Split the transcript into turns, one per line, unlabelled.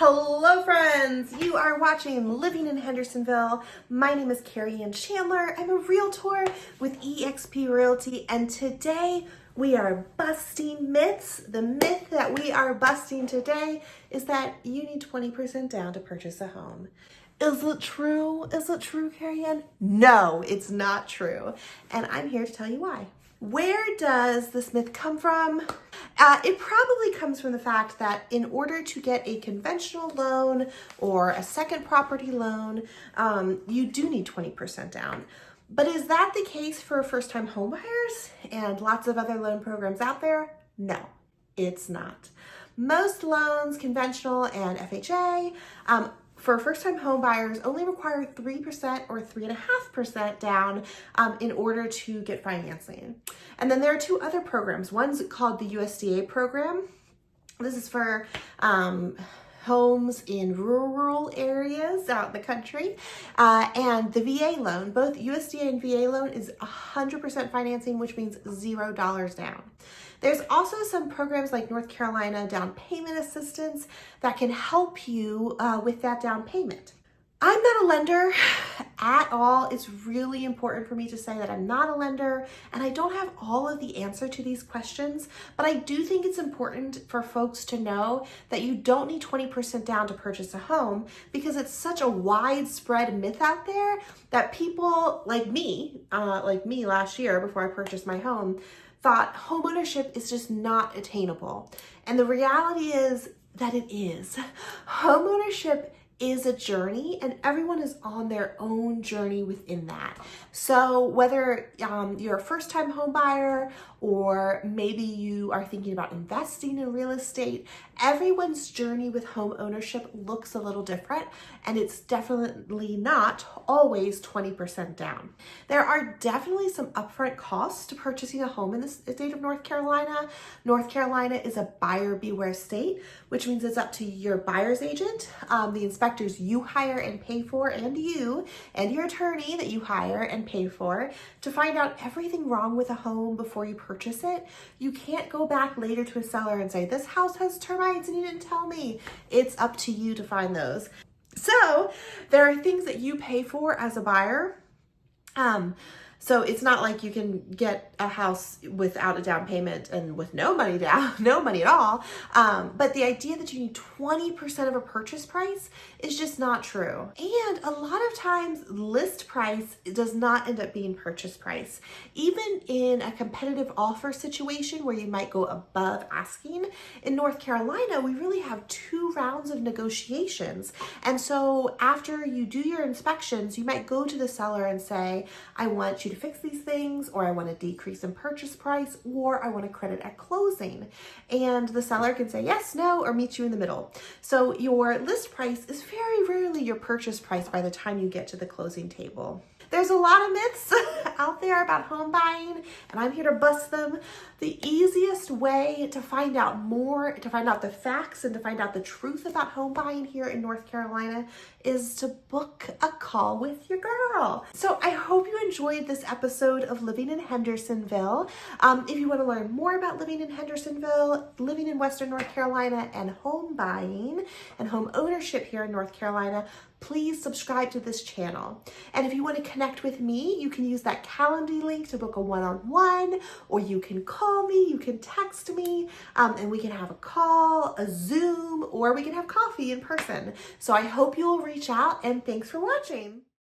Hello friends, you are watching Living in Hendersonville. My name is Carrie and Chandler. I'm a realtor with eXp Realty, and today we are busting myths. The myth that we are busting today is that you need 20% down to purchase a home. Is it true? Is it true, Carrie Ann? No, it's not true. And I'm here to tell you why. Where does this myth come from? It probably comes from the fact that in order to get a conventional loan or a second property loan, you do need 20% down. But is that the case for first-time homebuyers and lots of other loan programs out there? No, it's not. Most loans, conventional and FHA, for first-time home buyers only require 3% or 3.5% down in order to get financing. And then there are two other programs. One's called the USDA program. This is for homes in rural areas out in the country. And the VA loan, both USDA and VA loan is 100% financing, which means $0 down. There's also some programs like North Carolina down payment assistance that can help you with that down payment. I'm not a lender at all. It's really important for me to say that I'm not a lender and I don't have all of the answer to these questions, but I do think it's important for folks to know that you don't need 20% down to purchase a home because it's such a widespread myth out there that people like me last year before I purchased my home, thought homeownership is just not attainable. And the reality is that it is. Homeownership is a journey and everyone is on their own journey within that. So whether you're a first-time home buyer or maybe you are thinking about investing in real estate, everyone's journey with home ownership looks a little different, and it's definitely not always 20% down. There are definitely some upfront costs to purchasing a home in the state of North Carolina. North Carolina is a buyer beware state, which means it's up to your buyer's agent, the inspectors you hire and pay for, and you and your attorney that you hire and pay for to find out everything wrong with a home before you purchase it. You can't go back later to a seller and say, this house has termites and you didn't tell me. It's up to you to find those. So there are things that you pay for as a buyer. So it's not like you can get a house without a down payment and with no money down, no money at all. But the idea that you need 20% of a purchase price is just not true. And a lot of times list price does not end up being purchase price. Even in a competitive offer situation where you might go above asking, in North Carolina, we really have 2 rounds of negotiations. And so after you do your inspections, you might go to the seller and say, I want you to fix these things, or I want a decrease in purchase price, or I want a credit at closing. And the seller can say yes, no, or meet you in the middle. So your list price is very rarely your purchase price by the time you get to the closing table. There's a lot of myths out there about home buying, and I'm here to bust them. The easiest way to find out more, to find out the facts and to find out the truth about home buying here in North Carolina is to book a call with your girl. So I hope you enjoyed this episode of Living in Hendersonville. If you want to learn more about living in Hendersonville, living in Western North Carolina, and home buying and home ownership here in North Carolina, please subscribe to this channel. And if you want to connect with me, you can use that Calendly link to book a one-on-one, or you can call me, you can text me, and we can have a call, a Zoom, or we can have coffee in person. So I hope you will reach out, and thanks for watching.